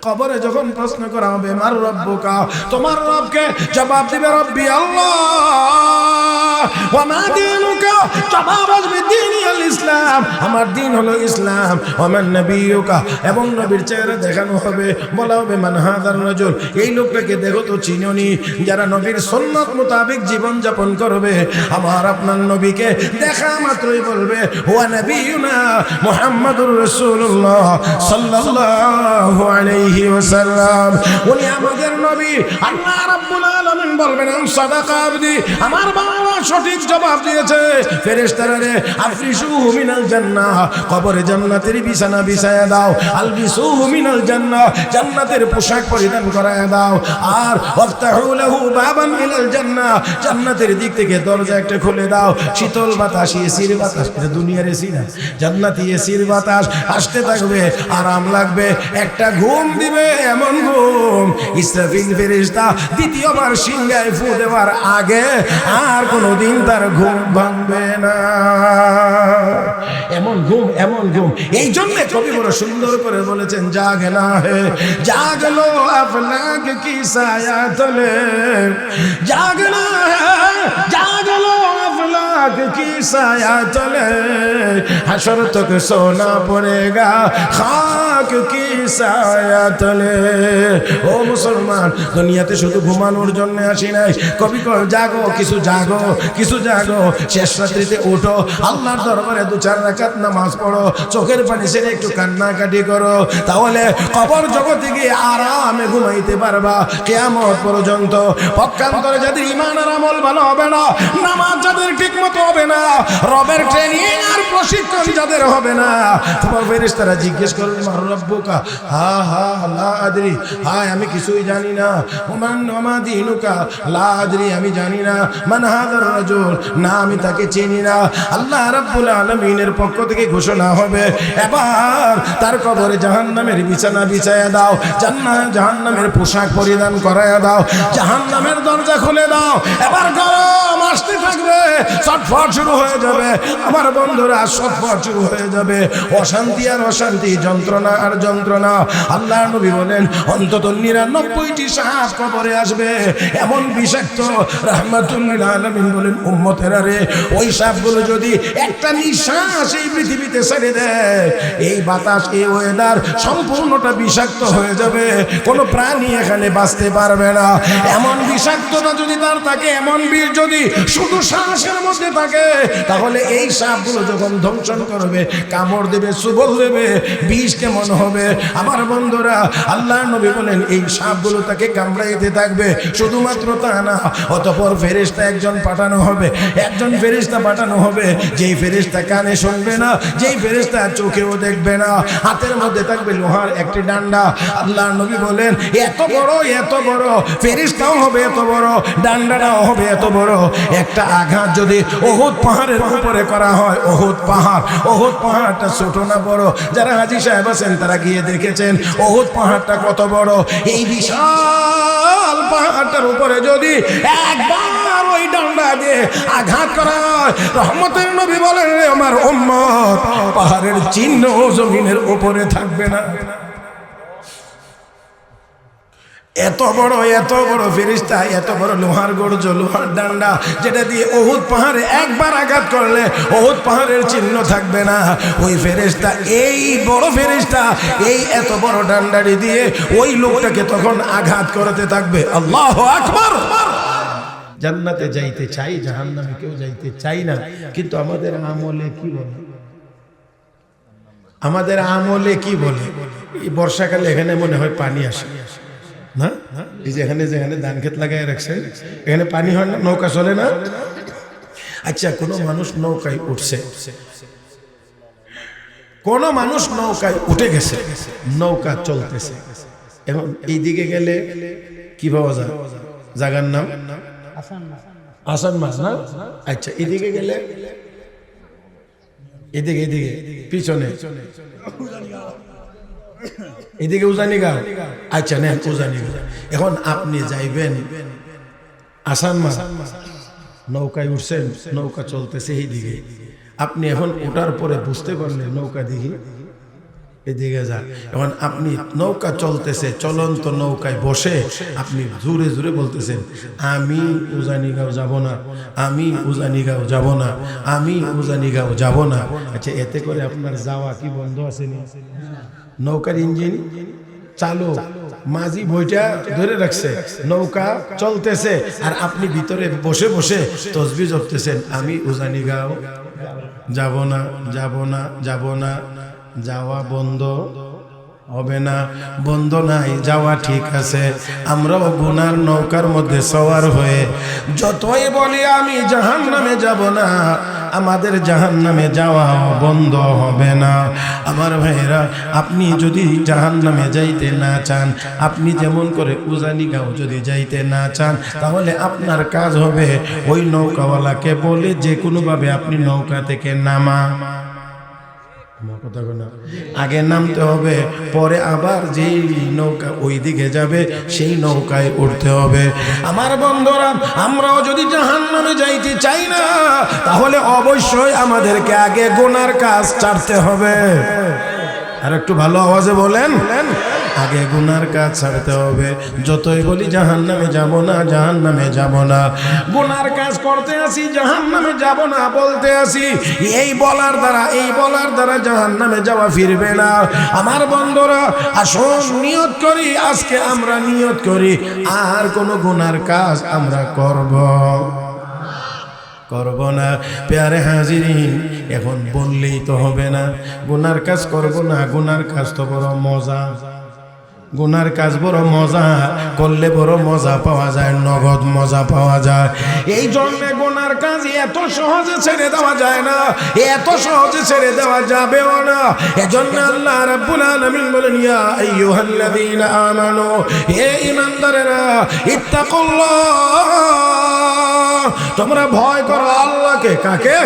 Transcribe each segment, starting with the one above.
কবরে যখন প্রশ্ন করা হবে মার রব্বুকা, তোমার রবকে, জবাব দিবে রব্বি আল্লাহ। ওয়া মা দীনুকা, জবাব আসবে দীনি আল ইসলাম, আমার দিন হলো ইসলাম। ওয়া মান নবিয়ুকা, এবং নবীর চেহারা দেখানো হবে, বলা হবে মান হাযার রাজুল, এই লোকটাকে দেখো তো চিনোনি। যারা নবীর সুন্নাত মোতাবেক জীবন যাপন করবে, আমার আপনার নবীকে দেখা মাত্রই বলবে হুয়া নবিয়ুনা মুহাম্মাদুর রাসূলুল্লাহ সাল্লাল্লাহু আলাইহি ওয়াসাল্লাম, উনি আমাদের নবী। আল্লাহ রাব্বুল আলামিন বলবেন সাদাকা আবদি, আমার বাবা সঠিক জবাব দিয়েছে। ফেরেশতারা রে আফরিশুহু মিনাল জান্নাহ, কবরে জান্নাতের বিছানা বিছায়া দাও। আলবিসুহু মিনাল জান্নাহ, জান্নাতের পোশাক পরিধান করায়া দাও। আর ওয়াফতাহু লাহু বাবান ইলাল জান্নাহ, জান্নাতের দিক থেকে দরজা একটা খুলে দাও। শীতল বাতাস, এসির বাতাস, এটা দুনিয়ার এসি না, জান্নাতি এসির বাতাস আসতে থাকবে, আরাম লাগবে। একটা ঘুম দিবে, এমন ঘুম ইসরাফিল ফেরেশতা দ্বিতীয়বার সিংহায় ফু দেওয়ার আগে আর কোনোদিন তার ঘুম ভাঙবে না। এমন ঘুম, এমন ঘুম। এই জন্য কবি বড় সুন্দর করে বলেছেন জাগনা হে জাগলো আফলাক কি সায়া তলে, জাগনা হে জাগলো আফলাক কি সায়া তলে, হাসর তক সোনা পড়েগা খাক কি সায়া তলে। ও মুসলমান, দুনিয়াতে শুধু ঘুমানোর জন্য আসি নাই। কবি কয় জাগো, কিছু জাগো, কিছু জাগো। শেষ রাত্রিতে উঠো, আল্লাহর দরবারে 2-4 রাকাত নামাজ পড়ো, চোখের পানি ছেড়ে একটু কান্নাকাটি করো, তাহলে কবর জগতে গিয়ে আরামে ঘুমাইতে পারবা কিয়ামত পর্যন্ত। পক্ষান্তরে যাদের ঈমান আর আমল ভালো হবে না, নামাজ যাদের ঠিক মতো হবে না, রবের ট্রেনিং আর প্রশিক্ষণ যাদের হবে না, তোমার ফেরেশতারা জিজ্ঞেস করবে মার রব্বুকা, হা হা লা আদরি, হায় আমি কিছুই জানি না। ওমান ওমা দীনুকা, লা আদরি, আমি জানি না। মান হাযার রাজুল, না আমি তাকে চিনি না। আল্লাহ রাব্বুল আলামিনের পক্ষ থেকে ঘোষণা হবে, এবার তার কবরে জাহান্নামের বিছানা বিছায়া দাও, জাহান্নামের পোশাক পরিধান করায়া দাও, জাহান্নামের দরজা খুলে দাও। এবার গরম আসতে থাকবে, ছটফট শুরু হয়ে যাবে। আমার বন্ধুরা, ছটফট শুরু হয়ে যাবে, অশান্তি আর অশান্তি, যন্ত্রণা আর যন্ত্রণা। আল্লাহ নবী বলেন অন্তত 99টি সাপ কবরে আসবে, এমন বিষাক্ত। রাহমাতুল লিল আলামিন বলেন উম্মতেরা রে, ওই সাপগুলো যদি একটা নিঃশ্বাস এই পৃথিবীতে ছেড়ে দেয়, এই বাতাস, এই ওয়েদার সম্পূর্ণটা বিষাক্ত হয়ে যাবে, কোনো প্রাণী এখানে বাঁচতে পারবে না। এমন বিষাক্ততা যদি তার থাকে, এমন বিষ যদি শুধু শ্বাসের মধ্যে থাকে, তাহলে এই সাপগুলো যখন দংশন করবে, কামড় দেবে, চুবল দেবে, বিষ কেমন হবে? আমার বন্ধুরা, আল্লাহ নবী বলেন এই সাপগুলো তাকে কামড়াইতে থাকবে। শুধুমাত্র তা না, অতঃপর ফেরেশতা একজন পাঠানো হবে, একজন ফেরেশতা পাঠানো হবে, যেই ফেরেশতা কানে শুনবে না, যেই ফেরেশতা চোখেও দেখবে না, হাতের মধ্যে থাকবে লোহার একটি ডান্ডা। আল্লাহ নবী বলেন এত বড়, এত বড় ফেরেশতাও হবে এত বড়, ডান্ডাটাও হবে এত বড়। একটা আঘাত যদি উহুদ পাহাড়ের উপরে করা হয়, উহুদ পাহাড়টা ছোট না বড়? যারা হাজী সাহেব আছেন তারা গিয়ে দেখেছেন উহুদ পাহাড়টা কত বড়। এই বিশাল পাহাড়টার উপরে যদি একবার ওই ডান্ডা দিয়ে আঘাত করা হয়, রহমতের নবী বলেন রে আমার উম্মত, পাহাড়ের চিহ্ন জমিনের উপরে থাকবে না। এত বড় ফেরেশতা, এত বড় লোহার গর্জ, লোহার ডান্ডা, যেটা দিয়ে উহুদ পাহাড়ে একবার আঘাত করলে উহুদ পাহাড়ের চিহ্ন থাকবে না। ওই ফেরেশতা, এই বড় ফেরেশতা, এই এত বড় ডান্ডাটি দিয়ে ওই লোকটাকে তখন আঘাত করতে থাকবে। আল্লাহু আকবার। জান্নাতে যাইতে চাই, জাহান্নামে কেউ যাইতে চাই না। কিন্তু আমাদের আমলে কি বলে? আমাদের আমলে কি বলে? এই বর্ষাকালে এখানে মনে হয় পানি আসে না? এই যে এখানে যেখানে ধান ক্ষেত লাগাই রাখছে, এখানে পানি হয় না? নৌকা চলে না? আচ্ছা, কোন মানুষ নৌকায় উঠছে, কোন মানুষ নৌকায় উঠে গেছে, নৌকা চলতেছে। এখন এই দিকে গেলে কি পাওয়া যায়? জায়গার নাম আসান মাছ না? আচ্ছা, এদিকে গেলে, এদিকে পিছনে, এদিকে উজানি গাঁও। আচ্ছা নেন উজানি গাঁও। এখন আপনি যাইবেন আসান মাছ, নৌকায় উঠছেন, নৌকা চলতেছে এইদিকে। আপনি এখন ওঠার পরে বুঝতে পারলেন নৌকা দেখি এদিকে যা। এখন আপনি নৌকা চলতেছে, চলন্ত নৌকায় বসে আপনি জোরে জোরে বলতেছেন, আমি উজানিগাঁও যাব না, আমি উজানিগাঁও যাব না, আমি উজানিগাঁও যাব না। আচ্ছা, এতে করে আপনার যাওয়া কি বন্ধ আছে না? নৌকার ইঞ্জিন চালু, মাঝি বইটা ধরে রাখছে, নৌকা চলতেছে, আর আপনি ভিতরে বসে বসে তসবিহ জপতেছেন, আমি উজানিগাঁও যাব না, যাব না, যাব না। যাওয়া বন্ধ হবে না, বন্ধ নাই, যাওয়া ঠিক আছে। আমরাও গুনার নৌকার মধ্যে সওয়ার হয়ে যতই বলি আমি জাহান্নামে যাব না, আমাদের জাহান্নামে যাওয়া বন্ধ হবে না। আমার ভাইয়েরা, আপনি যদি জাহান্নামে যাইতে না চান, আপনি যেমন করে উজানিগাঁও যদি যাইতে না চান, তাহলে আপনার কাজ হবে ওই নৌকাওয়ালাকে বলে যে কোনোভাবে আপনি নৌকা থেকে নামা। আগে নামতে হবে, পরে আবার যেই নৌকা ওই দিকে যাবে সেই নৌকায় উঠতে হবে। আমার বন্ধুরা, আমরাও যদি জাহান্নামে যাইতে চাই না, তাহলে অবশ্যই আমাদেরকে আগে গুনার কাজ ছাড়তে হবে। আর একটু ভালো আওয়াজে বলেন, আগে গুনার কাজ ছাড়তে হবে। যতই বলি জাহান্নামে যাব না, জাহান্নামে যাব না, গুনার কাজ করতে আসি, জাহান্নামে যাব না বলতে আসি, এই বলার দ্বারা জাহান্নামে যাওয়া ফিরবে না। আমার বন্ধুরা, আসুন নিয়ত করি, আজকে আমরা নিয়ত করি আর কোনো গুনার কাজ আমরা করব না। প্যারে হাজিরিন, এখন বললেই তো হবে না গুনার কাজ করব না। গুনার কাজ তো বড় মজা, গুনার কাজ বড় মজা, করলে বড় মজা পাওয়া যায়, নগদ মজা পাওয়া যায়। এই জন্য গুনার কাজ এত সহজে ছেড়ে দেওয়া যায় না, এত সহজে ছেড়ে দেওয়া যাবেও না। এজন্য আল্লাহ রাব্বুল আলামিন বলেন, ইয়া আইয়ুহাল্লাযীনা আমানু, হে ঈমানদারেরা, ইত্তাকুল্লাহ, তোমরা ভয় করো আল্লাহকে। কাকে?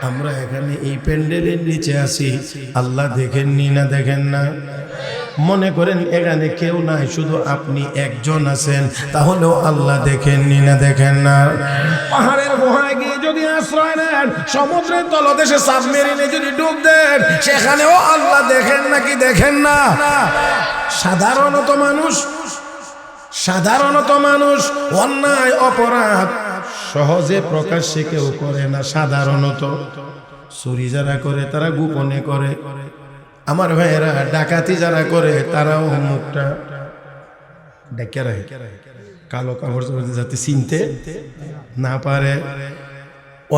আমরা এখানে এই প্যান্ডেলের নিচে আছি, আল্লাহ দেখেননি না? দেখেন না? মনে করেন এখানে কেউ নাই, শুধু আপনি একজন আছেন, তাহলেও আল্লাহ দেখেননি না? দেখেন না? পাহাড়ের গুহায় গিয়ে যদি আশ্রয় নেন, সমুদ্রের তলদেশে সাবমেরিনে যদি ডুব দেন, সেখানেও আল্লাহ দেখেন নাকি? দেখেন না? সাধারণত মানুষ অন্যায় অপরাধ সহজে প্রকাশ্যে কেউ করে না। সাধারণত চুরি যারা করে তারা গোপনে করে। আমার ভাইয়েরা, ডাকাতি যারা করে তারাও মুখটা ডেকে রাখে, কালো কাপড় যাতে চিনতে না পারে।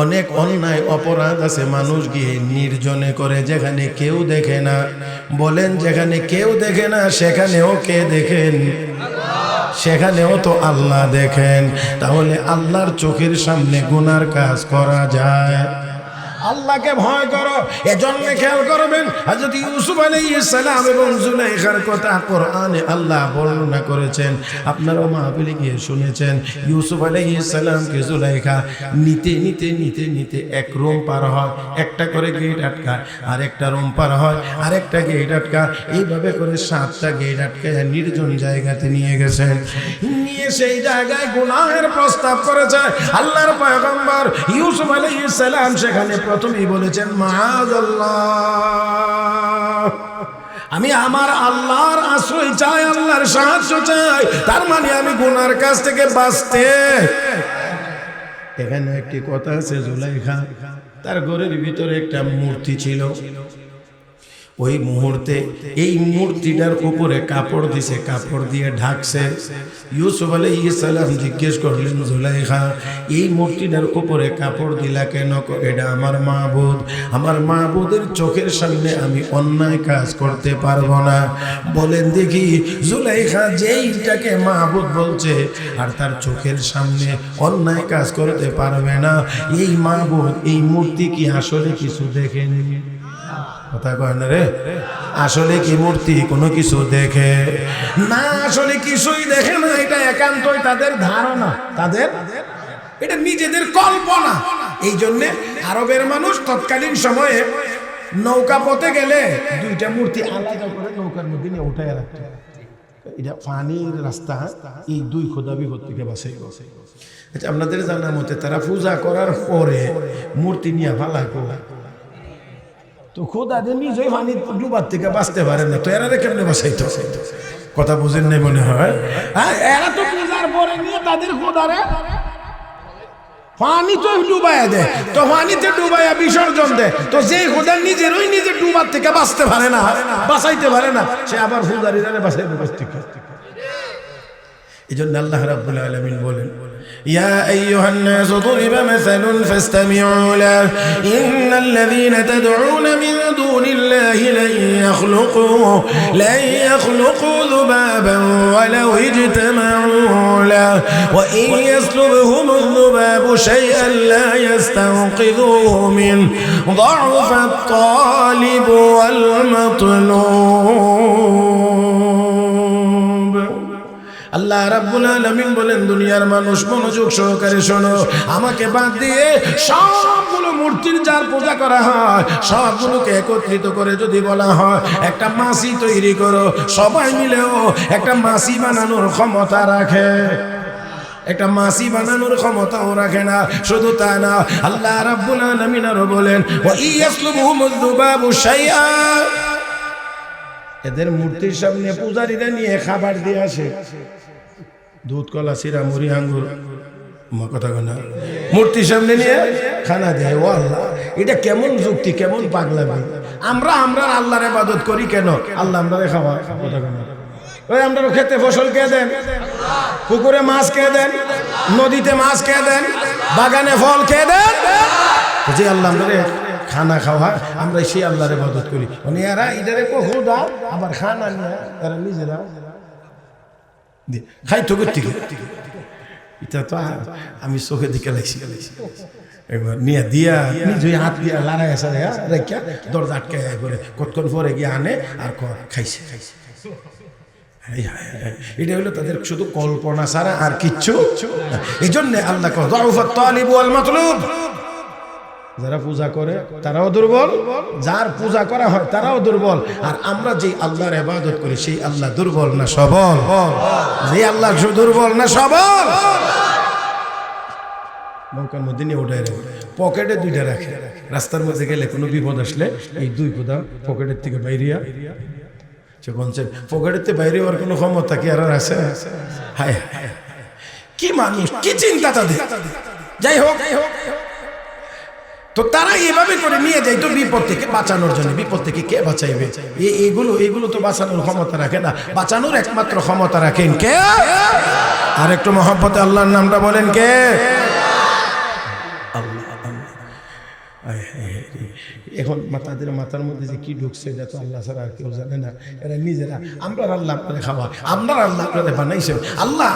অনেক অন্যায় অপরাধ আছে মানুষ গিয়ে নির্জনে করে, যেখানে কেউ দেখে না। বলেন, যেখানে কেউ দেখে না সেখানেও কে দেখেন? সেখানেও তো আল্লাহ দেখেন। তাহলে আল্লাহর চোখের সামনে গুনার কাজ করা যায়? আল্লাহকে ভয় করো। এজন্য খেয়াল করবেন, হযরত ইউসুফ আলাইহিস সালাম এবং জুলাইখার কথা কোরআনে আল্লাহ বর্ণনা করেছেন। আপনারাও মাহফিলে গিয়ে শুনেছেন, ইউসুফ আলাইহিস সালামকে জুলাইখা নিতে নিতে নিতে নিতে এক রুম পার হয়, একটা করে গেট আটকায়, আর একটা রুম পার হয়, আর একটা গেট আটকায়, এইভাবে করে 7টা গেট আটকায় নির্জন জায়গাতে নিয়ে গেছেন। নিয়ে সেই জায়গায় গুনাহের প্রস্তাব করেছে আল্লাহর পয়গম্বর ইউসুফ আলাইহিস সালাম। সেখানে প্রথমেই বলেছেন, মাআযাল্লাহ, আমি আমার আল্লাহর আশ্রয় চাই, আল্লাহর সাহায্য চাই। তার মানে আমি গুনার কাছ থেকে বাঁচতে। এখানে একটি কথা আছে, জুলাইখা তার ঘরের ভিতরে একটা মূর্তি ছিল। ওই মুহূর্তে এই মূর্তিটার উপরে কাপড় দিছে, কাপড় দিয়ে ঢাকছে। ইউসুফ আলাইহিস সালাম জিজ্ঞেস করলেন, জুলাইখা, এই মূর্তিটার উপরে কাপড় দিলা কেন? এটা আমার মাবুদ, আমার মাবুদের চোখের সামনে আমি অন্যায় কাজ করতে পারবো না। বলেন দেখি, জুলাইখা যেইটাকে মাবুদ বলছে আর তার চোখের সামনে অন্যায় কাজ করতে পারবে না, এই মাবুদ, এই মূর্তি কি আসলে কিছু দেখেনি? কথা কয় না রে? আসলে কি মূর্তি কোনো কিছু দেখে না? আসলে কিছুই দেখে না। এটা একান্তই তাদের ধারণা, তাদের এটা নিজেদের কল্পনা। এই জন্যে আরবের মানুষ তৎকালীন সময়ে নৌকা পথে গেলে 2টা মূর্তি আলাদা করে নৌকার মধ্যে নিয়ে উঠায় রাখতো। এটা পানির রাস্তা, এই 2 খোদা বিপদ থেকে বাঁচে। আচ্ছা, আপনাদের জানার মতে তারা পূজা করার পরে মূর্তি নিয়ে ভালা করে তো খোদা দিয়ে নিজেই পানি ডুবার থেকে বাঁচতে পারে না, তো এরা কেমনে বাঁচাইতো? কথা বুঝেন নাই মনে হয়। হ্যাঁ, এরা তো পূজার পরে নিয়ে তাদের খোদারে পানি তো ডুবাইয়া দেয়, তো পানিতে ডুবাইয়া বিসর্জন দেয়। তো যে খোদা নিজেরই নিজে ডুবার থেকে বাঁচতে পারে না, বাঁচাইতে পারে না, সে আবার পূজারীরা বাঁচাইতে পারছে। এই জন্য আল্লাহ রাব্বুল আলামিন বলেন, ইয়া আইয়ুহান নাস দুরিবা মাসালুন ফাসতামিউ লাহু ইন্নাল্লাযীনা তাদউনা মিন দুনিল্লাহি লান ইয়াখলুকু যুবাবান ওয়ালাউ ইজতামাউ লাহু ওয়া ইন ইয়াসলুবহুমুয যুবাবু শাইআন লা ইয়াস্তানকিযুহু মিন ضعفাত তালিব ওয়াল মাতলুব। আল্লাহ রাব্বুল আলামিন বলেন, দুনিয়ার মানুষ মনোযোগ সহকারে শোনো, আমাকে বাদ দিয়ে সবগুলো মূর্তির যার পূজা করা হয় সবগুলোকে একত্রিত করে যদি বলা হয় একটা মাসি তৈরি করো, সবাই মিলেও একটা মাসি বানানোর ক্ষমতা রাখে, একটা মাসি বানানোর ক্ষমতাও রাখে না। শুধু তা না, আল্লাহ রাব্বুল আলামিন আরো বলেন, ওয়া ইয়াসলুবহুমুয যুবাবু শাইআ, এদের মূর্তির সামনে পূজারীরা নিয়ে খাবার দিয়ে আসে, দুধ কলা চিরা মুড়ি আঙ্গুর, কথা না, মূর্তির সামনে নিয়ে খানা দেয়। ও আল্লাহ, এটা কেমন যুক্তি, কেমন পাগলামি! আমরা আল্লাহর ইবাদত করি কেন? আল্লাহ আমরা খাওয়া, কথা না, ওই আমরা খেতে ফসল কে দেন, পুকুরে মাছ কে দেন, নদীতে মাছ কে দেন, বাগানে ফল কে দেন? যে আল্লাহ আমরা খানা খাওয়া, আমরা সেই আল্লাহর ইবাদত করি। মানে এরা ইদারে খোদা আবার খানা নিয়ে এরা নিজেরা খাইতো করতে, এটা তো আমি চোখে দিকে লাগছি। এবার নিয়ে দিয়া নিজে হাত দিয়া লড়াই আসা রেখা দরজা আটকে করে কতক্ষণ পরে গিয়ে আনে আর খাইছে। এটা হলো তাদের শুধু কল্পনা ছাড়া আর কিচ্ছু। এই জন্য আল্লাহ যারা তালিব ওয়াল মাতলুব, যারা পূজা করে তারাও দুর্বল, যার পূজা করা হয় তারাও দুর্বল। আর আমরা যে আল্লাহর ইবাদত করি সেই আল্লাহ দুর্বল না সবল? যে আল্লাহ দুর্বল না সবল? নৌকার মধ্যে নিয়ে উঠে পকেটে দুইটা রাখে, রাস্তার মধ্যে গেলে কোনো বিপদ আসলে এই দুই খোদা পকেটের থেকে বাইরিয়া, পকেটের থেকে বাইরে হওয়ার কোনো ক্ষমতা কি আর আছে? হায় কি মানুষ, কি চিন্তা তাদের! যাই হোক, তো তারা এভাবে করে নিয়ে যায় তো বিপদ থেকে বাঁচানোর জন্য। বিপদ থেকে কে বাঁচাইবে? এইগুলো তো বাঁচানোর ক্ষমতা রাখে না, বাঁচানোর একমাত্র ক্ষমতা রাখেন কে? আর একটু মহব্বতে আল্লাহর নামটা বলেন, কে? আল্লাহ। এখন তাদের মাথার মধ্যে যে কি ঢুকছে এটা তো আল্লাহ ছাড়া আর কেউ জানে না। এরা নিজেরা আমরা আল্লাহ আপনাদের খাওয়া, আপনার আল্লাহ আপনাদের বানাইছেন। আল্লাহ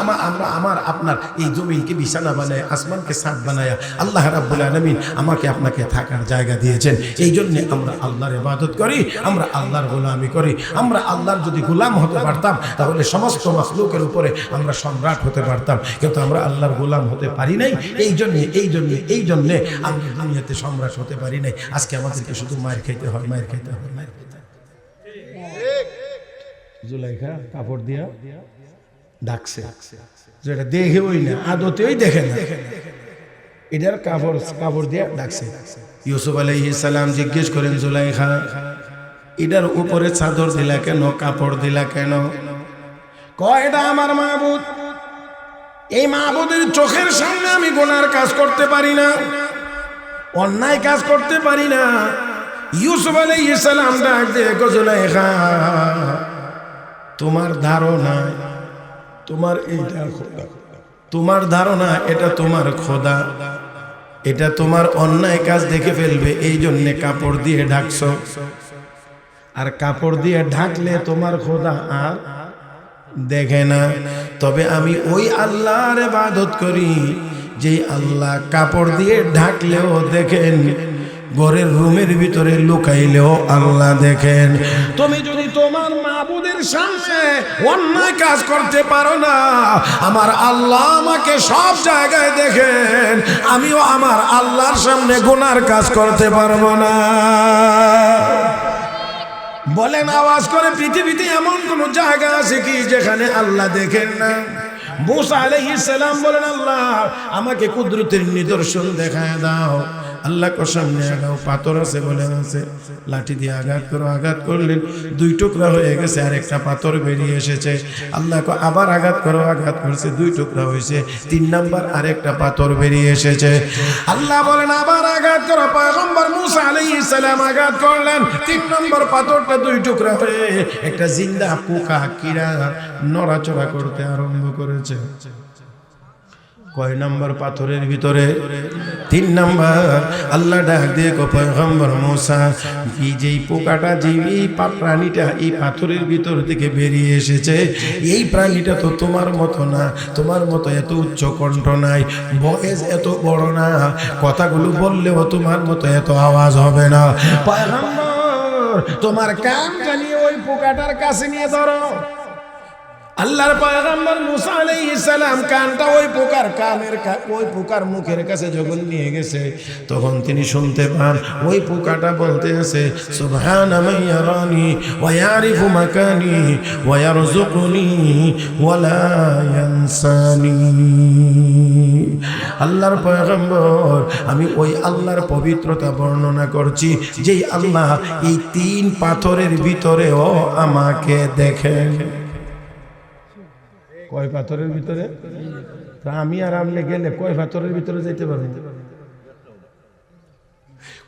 আমার আপনার এই জমিনকে বিছানা বানায়, আসমানকে ছাদ বানায় আল্লাহ রাব্বুল আলামিন আমাকে আপনাকে থাকার জায়গা দিয়েছেন। এই জন্যে আমরা আল্লাহর ইবাদত করি, আমরা আল্লাহর গোলামি করি। আমরা আল্লাহর যদি গোলাম হতে পারতাম তাহলে সমস্ত মাখলুকের উপরে আমরা সম্রাট হতে পারতাম, কিন্তু আমরা আল্লাহর গোলাম হতে পারি নাই। এই জন্যে আমরা দুনিয়াতে সম্রাট হতে পারি নাই। আজকে আমাদেরকে শুধু মায়ের খাইতে হয়, মায়ের খাইতে হয়, মায়ের খাইতে হয়। জুলাইখা কাপড় দিয়া ডাকছে, যেটা দেখে ওই না, আদতেই দেখে না, এটার কাপড় দিয়া ডাকছে। ইউসুফ আলাইহিস সালাম জিজ্ঞেস করেন, জুলাইখা এটার উপরে চাদর দিলা কেন, কাপড় দিলা কেন? কয় এটা আমার মাবুদ, এই মাবুদের চোখের সামনে আমি গুনার কাজ করতে পারি না, অন্যায় কাজ করতে পারি না। ইউসুফ আলাইহিস সালাম ডাক দিয়ে জুলাইখা, তোমার ধারণা তোমার এইটা খোদা, তোমার ধারণা এটা তোমার খোদা, এটা তোমার অন্যায় কাজ দেখে ফেলবে, এই জন্যে কাপড় দিয়ে ঢাকছ। আর কাপড় দিয়ে ঢাকলে তোমার খোদা আর দেখে না। তবে আমি ওই আল্লাহর ইবাদত করি যে আল্লাহ কাপড় দিয়ে ঢাকলেও দেখেন, ঘরের রুমের ভিতরে লুকাইলেও আল্লাহ দেখেন। তুমি যদি তোমার মাবুদের সামনে অন্যায় কাজ করতে পারো না, আমার আল্লাহ আমাকে সব জায়গায় দেখেন, আমিও আমার আল্লাহর সামনে গুনার কাজ করতে পারবো না। বলেন আওয়াজ করে, পৃথিবীতে এমন কোন জায়গা আছে কি যেখানে আল্লাহ দেখেন না? মুসা আলাইহিস সালাম বলেন, আল্লাহ আমাকে কুদরতের নিদর্শন দেখায় দাও। আল্লাহ কসম নিয়ে গাও পাথর আছে বলে আছে, লাঠি দিয়ে আঘাত করো, আঘাত করলেন 2 টুকরা হয়ে গেছে, আর একটা পাথর বেরিয়ে এসেছে। আল্লাহ আবার আঘাত করো, আঘাত করছে 2 টুকরা হয়েছে, 3 নাম্বার আরেকটা পাথর বেরিয়ে এসেছে। আল্লাহ বলেন আবার আঘাত করো, পয়গম্বর মুসা আলাইহিস সালাম আঘাত করলেন, 3 নম্বর পাথরটা 2 টুকরা হয়ে একটা জিন্দা পোকা কিরা নড়াচড়া করতে আরম্ভ করেছে। কয় নাম্বার পাথরের ভিতরে? 3 নাম্বার। আল্লাহ ডাক দিয়ে পয়গম্বর মুসা, এই যে পোকাটা, যে এই প্রাণীটা এই পাথরের ভিতর থেকে বেরিয়ে এসেছে, এই প্রাণীটা তো তোমার মতো না, তোমার মতো এত উচ্চ কণ্ঠ নাই, ভয়েস এত বড় না, কথাগুলো বললেও তোমার মতো এত আওয়াজ হবে না। পয়গম্বর তোমার কান জানিয়ে ওই পোকাটার কাছে নিয়ে ধরো। আল্লাহর পয়গম্বর মুসা আলাইহিস সালাম কানটা ওই পোকার মুখের কাছে যখন নিয়ে গেছে, তখন তিনি শুনতে পান ওই পোকাটা বলতে আছে, সুবহানা মান ইয়ারানি ওয়া ইয়ারিফু মাকানি ওয়া ইয়ারযুকুনি ওয়া লা ইয়ানসানি। আল্লাহর পয়গম্বর, আমি ওই আল্লাহর পবিত্রতা বর্ণনা করছি, যেই আল্লাহ এই 3 পাথরের ভিতরেও আমাকে দেখেন। কয় পাথরের ভিতরে? তা আমি আর আপনি গেলে কয় পাথরের ভিতরে যেতে পারবো?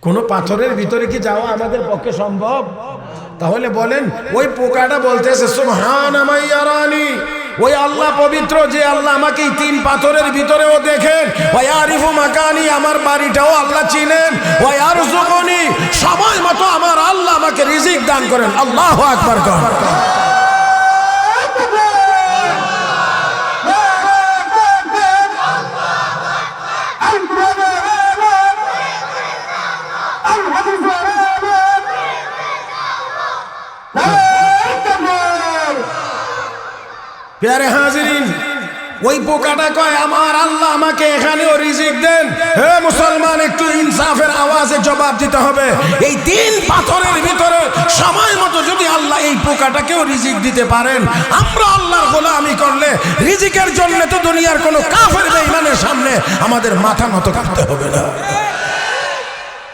কোন পাথরের ভিতরে কি যাওয়া আমাদের পক্ষে সম্ভব? তাহলে বলেন, ওই পোকাটা বলতেছে সুবহানা মান ইয়ারানি, ওই আল্লাহ পবিত্র, যে আল্লাহ আমাকে 3 পাথরের ভিতরেও দেখেন, ওয়া ইয়ারিফু মাকানি, আমার বাড়িটাও আল্লাহ চিনেন, ওয়া ইয়ারযুকুনি, সময় মতো আমার আল্লাহ আমাকে রিজিক দান করেন। আল্লাহু আকবার। প্যারে হাজিরিন, ওই পোকাটা কয় আমার আল্লাহ আমাকে এখানেও রিজিক দেন। হে মুসলমান, একটু ইনসাফের আওয়াজে জবাব দিতে হবে। এই 3 পাথরের ভিতরে সময় মতো যদি আল্লাহ এই পোকাটাকেও রিজিক দিতে পারেন, আমরা আল্লাহর গোলামি করলে রিজিকের জন্য তো দুনিয়ার কোনো কাফের বেঈমানের সামনে আমাদের মাথা নত করতে হবে না।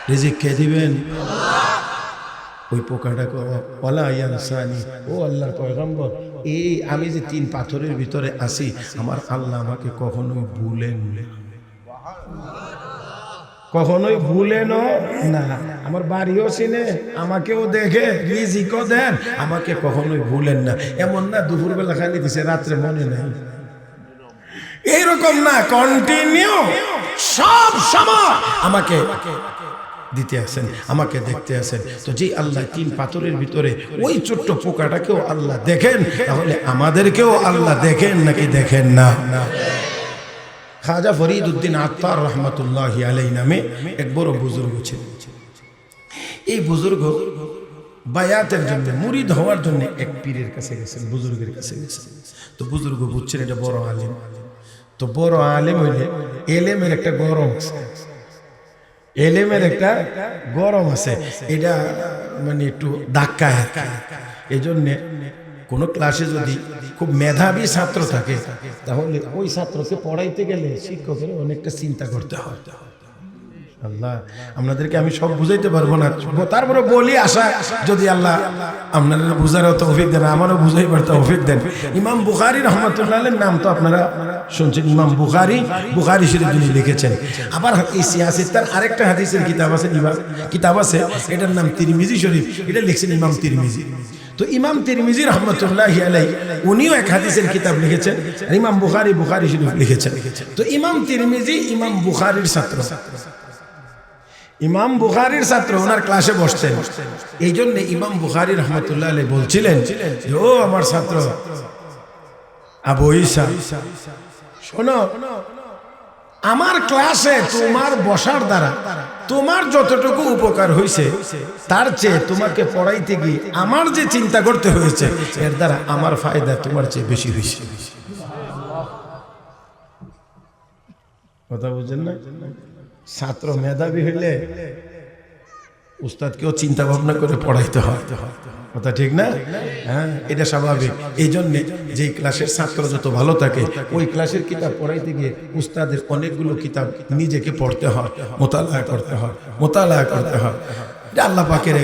রিজিক কে দিবেন? ওই পোকাটা ওয়ালা ইয়ানসানি, ও আল্লাহর পয়গম্বর, এই আমি যে 3 পাথরের ভিতরে আছি, আমার আল্লাহ আমাকে কখনোই ভুলেন না, কখনোই ভুলেন না। আমার বাড়িও চিনে, আমাকেও দেখে, রিজিকও দেন, আমাকে কখনোই ভুলেন না। এমন না দুপুরবেলা খালি দিছে, রাত্রে মনে নাই, এইরকম না, কন্টিনিউ সব সময় আমাকে দিতে আসেন, আমাকে দেখতে আসেন। তো যে আল্লাহ 3 পাথরের ভিতরে ওই ছোট্ট পোকাটাকেও আল্লাহ দেখেন, তাহলে আমাদেরকেও আল্লাহ দেখেন নাকি দেখেন না? খাজা ফরিদ উদ্দিন আত্তার রহমতুল্লাহি আলাইহি নামে এক বড় বুজুর্গ ছিলেন। এই বুজুর্গ বায়াতের জন্য, মুরিদ হওয়ার জন্য এক পীরের কাছে গেছেন, বুজুর্গের কাছে গেছেন। তো বুজুর্গ বুঝছেন এটা বড় আলেম। তো বড় আলেম হইলে এলেমের একটা গরম আছে, এলেমের একটা গরম আছে, এটা মানে একটু ধাক্কা। এই জন্যে কোনো ক্লাসে যদি খুব মেধাবী ছাত্র থাকে, তাহলে ওই ছাত্রকে পড়াইতে গেলে শিক্ষকের অনেকটা চিন্তা করতে হয়। আল্লাহ আপনাদেরকে আমি সব বুঝাইতে পারবো না, তারপরে বলি আশা যদি আল্লাহ আপনারা বুঝারও তৌফিক দেন, আমারও বুঝাইবার তৌফিক দেন। ইমাম বুখারী রাহমাতুল্লাহ আলাইহির নাম তো আপনারা শুনছেন, ইমাম বুখারী শরীফ যিনি লিখেছেন। আবার এই সিয়াসিত্তার আরেকটা হাদিসের কিতাব আছে, এটার নাম তিরমিজি শরীফ, এটা লিখছেন ইমাম তিরমিজি। তো ইমাম তিরমিজি রাহমাতুল্লাহি আলাইহি উনিও এক হাদিসের কিতাব লিখেছেন, আর ইমাম বুখারী শরীফ লিখেছেন। তো ইমাম তিরমিজি ইমাম বুখারীর ছাত্র, ইমাম বুখারীর ছাত্র, ওনার ক্লাসে বসতেন। এই জন্য ইমাম বুখারী রাহমাতুল্লাহ আলাইহি বলছিলেন, ও আমার ছাত্র আবু ঈসা, শোনো, আমার ক্লাসে তোমার বসার দ্বারা তোমার যতটুকু উপকার হয়েছে, তার চেয়ে তোমাকে পড়াইতে গিয়ে আমার যে চিন্তা করতে হয়েছে, এর দ্বারা আমার ফায়দা তোমার চেয়ে বেশি হয়েছে। কথা বুঝেন না? ছাত্র মেধাবী হইলে উস্তাদকেও চিন্তা ভাবনা করে পড়াইতে হয়, কথা ঠিক না? হ্যাঁ, এটা স্বাভাবিক। এই জন্যে যেই ক্লাসের ছাত্র যত ভালো থাকে ওই ক্লাসের কিতাব পড়াইতে গিয়ে উস্তাদের অনেকগুলো কিতাব নিজেকে পড়তে হয়, মোতালা করতে হয়, মোতালা করতে হয়। আল্লাহ পাকের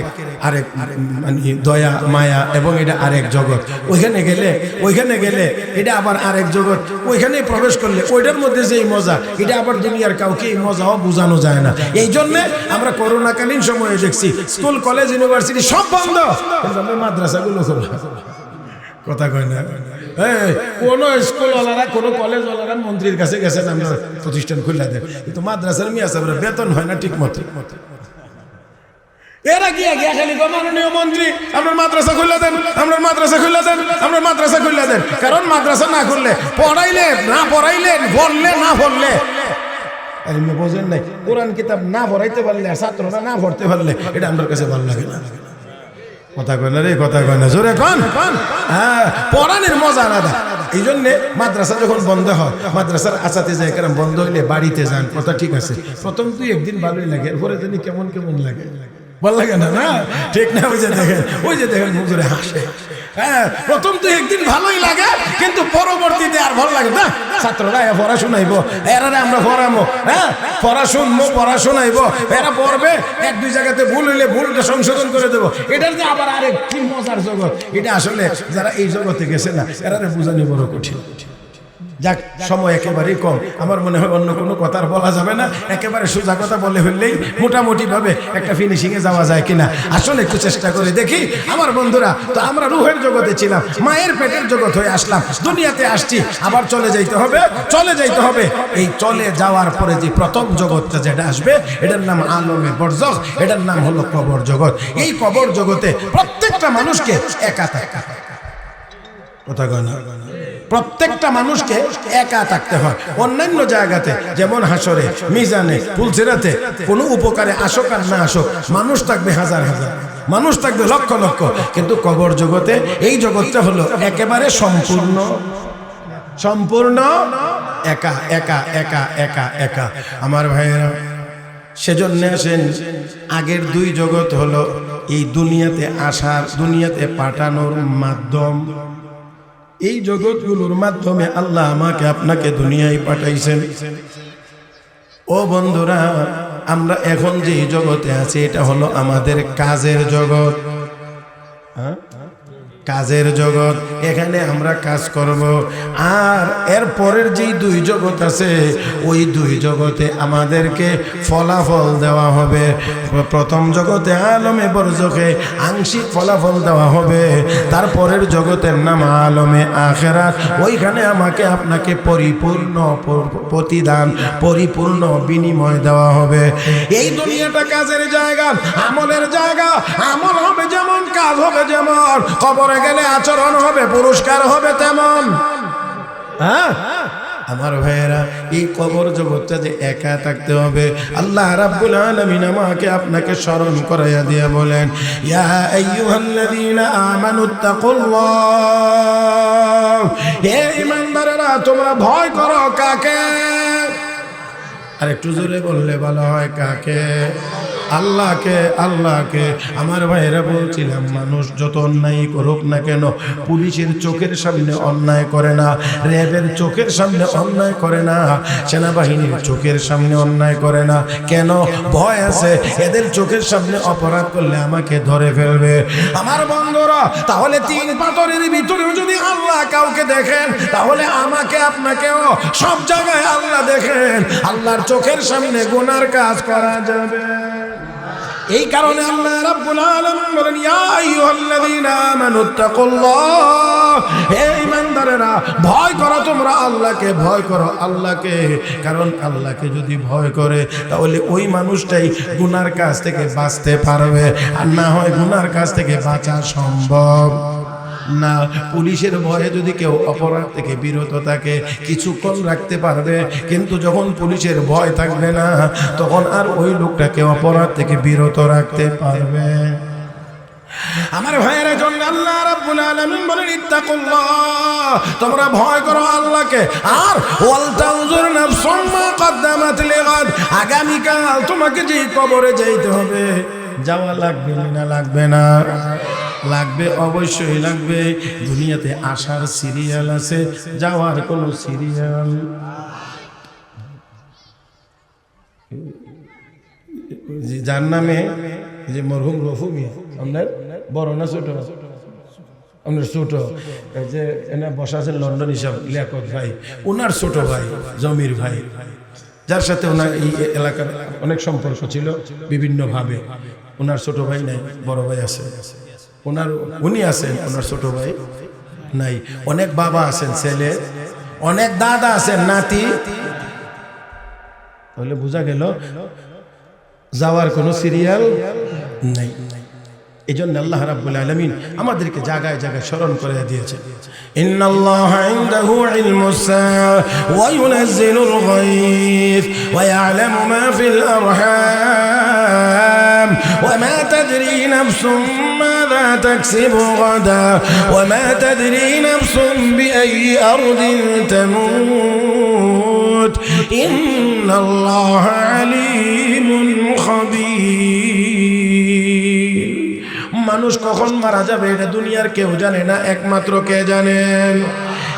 আরেক মানে দয়া মায়া, এবং এটা আরেক জগৎ। ওইখানে গেলে এটা আবার আরেক জগৎ। ওইখানে প্রবেশ করলে ওইটার মধ্যে যেই মজা, এটা আবার দুনিয়ার কাউকে এই মজাও বোঝানো যায় না। এই জন্যে আমরা করোনাকালীন সময়ে দেখছি স্কুল কলেজ ইউনিভার্সিটি সব বন্ধ, মাদ্রাসাগুলো খোলা। কথা কয় না? কোন স্কুলওয়ালারা কোন কলেজওয়ালারা মন্ত্রীর কাছে গেছেন আমরা প্রতিষ্ঠান খুলে দেন, কিন্তু মাদ্রাসার মিয়া সাহেবরা বেতন হয় না ঠিক মতো। এরা গিয়া খালি মাননীয় মন্ত্রী আপনার মাদ্রাসা খুলে দেন, আপনার মাদ্রাসা খুলে দেন, আপনার মাদ্রাসা খুলে দেন। কারণ মাদ্রাসা না খুললে, পড়াইলে না পড়াইলে, বললে না বললে, বোঝেন নাই, কোরআন কিতাব না পড়াইতে পারলে, ছাত্ররা না পড়তে পারলে, এটা আমার কাছে ভালো লাগে না। কথা কয় না রে, কথা কয় না, জোরে কন। হ্যাঁ, পড়ানোর মজা আলাদা। এই জন্যে মাদ্রাসা যখন বন্ধ হয়, মাদ্রাসার আসাতে কেরাম বন্ধ হইলে বাড়িতে যান, কথা ঠিক আছে। প্রথম তুই একদিন ভালোই লাগে, এরপরে জানি কেমন কেমন লাগে, ভালো লাগে না? না ঠিক না? ওই যে দেখেন মুখ ধরে হাসে। হ্যাঁ, প্রথম তো একদিন ভালোই লাগে, কিন্তু পরবর্তীতে আর ভালো লাগে না। ছাত্ররা পড়া শুনাইবো, এরা আমরা পড়াবো, হ্যাঁ পড়া শুনবো, পড়া শোনাইবো, এরা পড়বে, এক দুই জায়গাতে ভুল হইলে ভুলটা সংশোধন করে দেবো। এটার যে আবার আরেক কি মজার জগৎ, এটা আসলে যারা এই জগতে গেছে না, এরা বুঝানি বড় কঠিন। যাক, সময় একেবারেই কম, আমার মনে হয় অন্য কোনো কথা আর বলা যাবে না। একেবারে সোজা কথা বলে হইলেই মোটামুটি ভাবে একটা ফিনিশিং এ যাওয়া যায় কিনা আসলে একটু চেষ্টা করে দেখি। আমার বন্ধুরা, তো আমরা রুহের জগতে ছিলাম, মায়ের পেটের জগৎ হয়ে আসলাম, দুনিয়াতে আসছি, আবার চলে যাইতে হবে, চলে যাইতে হবে। এই চলে যাওয়ার পরে যে প্রথম জগৎটা যেটা আসবে, এটার নাম আলমে বরজখ, এটার নাম হলো কবর জগৎ। এই কবর জগতে প্রত্যেকটা মানুষকে একা থাকা, কথা কয় না? প্রত্যেকটা মানুষকে একা থাকতে হয়। অন্যান্য জায়গাতে যেমন হাসরে, মিজানে, পুলসিরাতে কোনো উপকারে আসুক আর না আসুক, মানুষ থাকবে হাজার হাজার, মানুষ থাকবে লক্ষ লক্ষ, কিন্তু কবর জগতে এই জগৎটা হলো একেবারে সম্পূর্ণ সম্পূর্ণ একা একা একা একা একা। আমার ভাইয়েরা, সেজন্য আসেন, আগের দুই জগৎ হলো এই দুনিয়াতে আসার, দুনিয়াতে পাঠানোর মাধ্যম। এই জগৎগুলোর মাধ্যমে আল্লাহ আমাকে আপনাকে দুনিয়ায় পাঠাইছেন। ও বন্ধুরা, আমরা এখন যে জগতে আছি এটা হলো আমাদের কাজের জগৎ। কাজের জগৎ, এখানে আমরা কাজ করব। আর এর পরের যেই দুই জগৎ আছে, ওই দুই জগতে আমাদেরকে ফলাফল দেওয়া হবে। প্রথম জগতে আলমে বরজখে আংশিক ফলাফল দেওয়া হবে, তারপরের জগতের নাম আলমে আখিরাত। ওইখানে আমাকে আপনাকে পরিপূর্ণ প্রতিদান, পরিপূর্ণ বিনিময় দেওয়া হবে। এই দুনিয়াটা কাজের জায়গা, আমলের জায়গা। আমল হবে যেমন, কাজ হবে যেমন, কবরে গেলে আচরণ হবে, পুরস্কার হবে তেমন। হ্যাঁ আমার ভাইয়েরা, এই কবর জগৎটা যে একা থাকতে হবে, আল্লাহ রাব্বুল আলামিন আমাকে আপনাকে স্মরণ করাইয়া দিয়ে বলেন, ইয়া আইয়ুহাল্লাযীনা আমানুত্তাকুল্লাহ, হে ঈমানদারেরা তোমরা ভয় করো। কাকে? আর একটু জোরে বললে ভালো হয়, কাকে? আল্লাহকে। আল্লাহকে। আমার ভাইয়েরা, বলছিলাম মানুষ যত অন্যায় করুক না কেন, পুলিশের চোখের সামনে অন্যায় করে না, র্যাবের চোখের সামনে অন্যায় করে না, সেনাবাহিনীর চোখের সামনে অন্যায় করে না। কেন? ভয় আছে, এদের চোখের সামনে অপরাধ করলে আমাকে ধরে ফেলবে। আমার বন্ধুরা, তাহলে তিন পাথরের ভিতরেও যদি আল্লাহ কাউকে দেখেন, তাহলে আমাকে আপনাকেও সব জায়গায় আল্লাহ দেখেন। আল্লাহর চোখের সামনে গুনার কাজ করা যাবে। এই কারণে আল্লাহ রাব্বুল আলামিন বলেন, ইয়া আইয়ুহাল্লাযীনা আমানুত্তাকুল্লাহ, হে ঈমানদারেরা ভয় করো তোমরা আল্লাহকে, ভয় করো আল্লাহকে। কারণ আল্লাহকে যদি ভয় করে, তাহলে ওই মানুষটাই গুনার কাজ থেকে বাঁচতে পারবে, আর না হয় গুনার কাজ থেকে বাঁচা সম্ভব না। পুলিশের ভয়ে যদি কেউ অপরাধ থেকে বিরত থাকে, কিছুক্ষণ রাখতে পারবে, কিন্তু যখন পুলিশের ভয় থাকবে না, তখন আর ওই লোকটাকে অপরাধ থেকে বিরত রাখতে পারবে। আমার ভাইয়ের জন্য আল্লাহ রাব্বুল আলামিন বলেন, ইত্তাকুল্লাহ, তোমরা ভয় করো আল্লাহকে। আর ওয়াল তানজুর নাফসুম মা কদ্দামাত লিগাদ, আগামীকাল তোমাকে যে কবরে যাইতে হবে, যাওয়া লাগবে না লাগবে না? লাগবে, অবশ্যই লাগবে। দুনিয়াতে আসার সিরিয়াল আছে, যাওয়ার কোনো সিরিয়াল। যার নামে যে মরহুম রফু মিয়া, আপনার বড় না ছোট? আপনার ছোট, যে এনে বসা আছেন লন্ডন হিসাব লিয়াকত ভাই, ওনার ছোট ভাই জমির ভাই, যার সাথে ওনার এই এলাকার অনেক সম্পর্ক ছিল বিভিন্নভাবে। ওনার ছোট ভাই নাই, বড় ভাই আছে। উনি আছেন, ওনার ছোট ভাই নাই। অনেক বাবা আছেন ছেলে, অনেক দাদা আছেন নাতি। তাহলে বোঝা গেল যাওয়ার কোনো সিরিয়াল নাই। এই জন্য আল্লাহ রাব্বুল আলামিন আমাদেরকে জায়গায় জায়গায় স্মরণ করে দিয়েছে, ইন্নাল্লাহা ইনদাহু ইলমুস সাআ ওয়া ইউনাজ্জিলুল গায়থ ওয়া ইয়ালামু মা ফিল আরহাম ওয়া মা তাদরি নাফসুম মাযা তাকসিবু গাদা ওয়া মা তাদরি নাফসুম বিআইয়ি আরদিন তামুত ইন্নাল্লাহা আলীমুন খাবীর। মানুষ কখন মারা যাবে এটা দুনিয়ার কেউ জানে না, একমাত্র কে জানেন?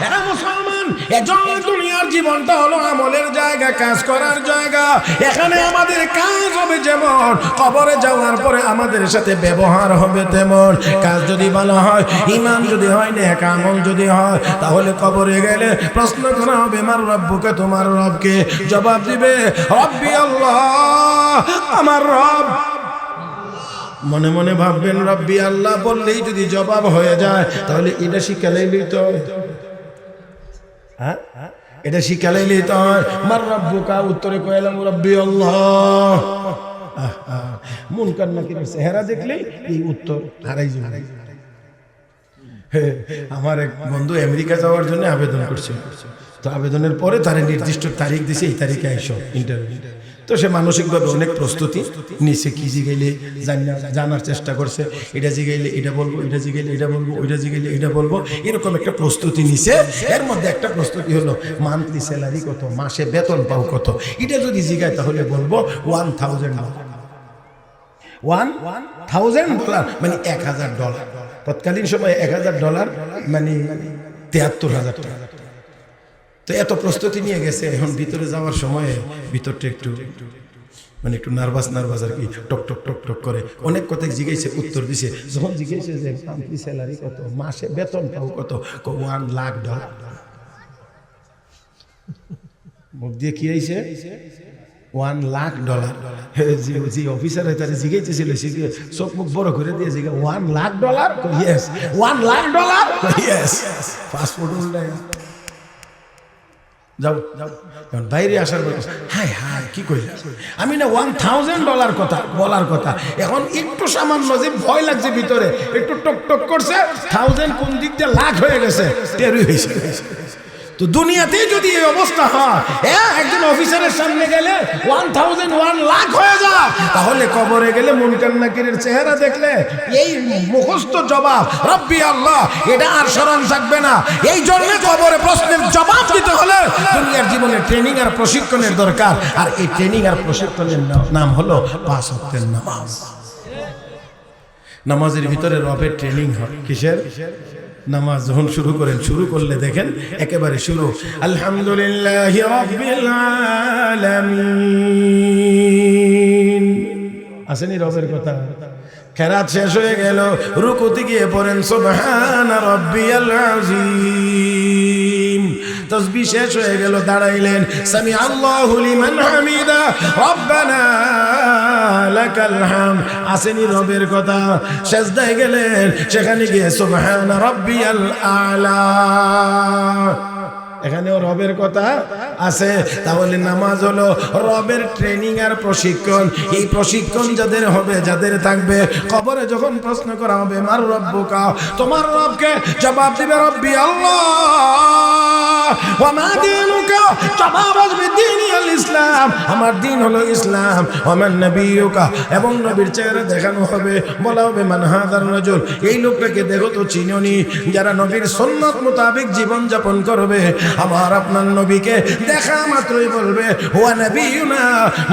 এরা মুসলমান। এজন্য দুনিয়ার জীবনটা হলো আমলের জায়গা, কাজ করার জায়গা। এখানে আমাদের কাজ হবে যেমন, কবরে যাওয়ার পরে আমাদের সাথে ব্যবহার হবে তেমন। কাজ যদি ভালো হয়, ঈমান যদি হয়, নেক আমল যদি হয়, তাহলে কবরে গেলে প্রশ্ন করা হবে, মার রব্বুকে, তোমার রবকে? জবাব দিবে, রব্বি আল্লাহ, আমার রব। মনে মনে ভাববেন রব্বি আল্লাহ বললেই যদি জবাব হয়ে যায়, তাহলে এটা শিখালেই তো, হ্যাঁ এটা শিখালেই তো। মার রব্বুকা, উত্তরে কইলাম রব্বি আল্লাহ। মুনকার নাকিরের চেহারা দেখলেই এই উত্তর হারাই যাবে। আমার এক বন্ধু আমেরিকা যাওয়ার জন্য আবেদন করছে, তো আবেদনের পরে তারা নির্দিষ্ট তারিখ দিছে, এই তারিখে আইসো ইন্টারভিউ। তো সে মানসিকভাবে অনেক প্রস্তুতি নিছে, কি জিগাইলে জানার চেষ্টা করছে, এটা জিগাইলে এটা বলবো, এটা জিগাইলে এটা বলবো, ওইটা জিগাইলে এটা বলবো, এরকম একটা প্রস্তুতি নিছে। এর মধ্যে একটা প্রস্তুতি হলো মান্থলি স্যালারি কত, মাসে বেতন পাও কত। এটা যদি জিগায় তাহলে বলবো $1,000, $1,000 মানে $1,000। তৎকালীন সময়ে $1,000 মানে 73,000 টাকা। তো এত প্রস্তুতি নিয়ে গেছে, এখন ভিতরে যাওয়ার সময় ভিতরটা একটু মানে একটু নার্ভাস আর কি, টক টক টক টক করে। অনেক কথা জিজ্ঞেসে, উত্তর দিছে। যখন জিজ্ঞেসে যে মান্থলি স্যালারি কত, মাসে বেতন পাও কত, $1,00,000। মুখ দিয়ে কি হয়েছে? $1,00,000। জি অফিসার তারা জিজ্ঞেসেছিল, চোখ মুখ বড় করে দিয়ে জিজ্ঞে, $1,00,000? ইয়েস। $1,00,000? ইয়েস। পাসপোর্ট উল্টায় যাও যাও। বাইরে আসার পর হাই হাই কি কইলা, আমি না $1,000 কথা বলার কথা। এখন একটু সামান্য যে ভয় লাগছে ভিতরে, একটু টক টক করছে, 1000 কোন দিক দিয়ে লাখ হয়ে গেছে, টেরই হয়েছে। তো দুনিয়াতে যদি এই অবস্থা হয়, একজন অফিসারের সামনে গেলে 1000 1,00,000 হয়ে যায়, তাহলে কবরে গেলে মুনকার নাকিরের চেহারা দেখলে এই মুখস্থ জবাব রব্বি আল্লাহ এটা আর স্মরণ থাকবে না। এই জন্য কবরে প্রশ্নের জবাব দিতে হলে দুনিয়ার জীবনে ট্রেনিং আর প্রশিক্ষণের দরকার। আর এই ট্রেনিং আর প্রশিক্ষণের নাম হলো 5 ওয়াক্তের নামাজ। নামাজের ভিতরে রবের ট্রেনিং হয়। কিসের? নামাজ যখন শুরু করেন, শুরু করলে দেখেন একেবারে শুরু আলহামদুলিল্লাহি রাব্বিল আলামিন, আসেনি রবের কথা। কেরাত শেষ হয়ে গেল, রুকুতে গিয়ে পড়েন সুবহানা রাব্বিয়াল আযীম। তাসবিহ শেষ হয়ে গেল, দাঁড়াইলেন সামি আল্লাহু লিমান হামিদা রব্বানা লাকাল হামদ, আসেনি রবের কথা। সিজদায় গেলেন, সেখানে গিয়ে সুবহানা রাব্বিয়াল আ'লা, এখানেও রবের কথা আছে। তাহলে নামাজ হলো রবের ট্রেনিং আর প্রশিক্ষণ। এই প্রশিক্ষণ যাদের হবে, যাদের থাকবে, কবরে যখন প্রশ্ন করা হবে মার রব্বুকা, তোমার রবকে? জবাব দিবে রব্বি আল্লাহ। ওয়া মা দীনুকা? জবাব আসবে দীনি আল ইসলাম, আমার দিন হলো ইসলাম। ওমান নবিয়ুকা, এবং নবীর চেহারা দেখানো হবে, বলা হবে মান হাযার রাজুল, এই লোকটাকে দেখো তো চিনোনি। যারা নবীর সুন্নাত মোতাবেক জীবন যাপন করবে, আমার আপনার নবীকে দেখা মাত্রই বলবে হুয়া নবিয়ুনা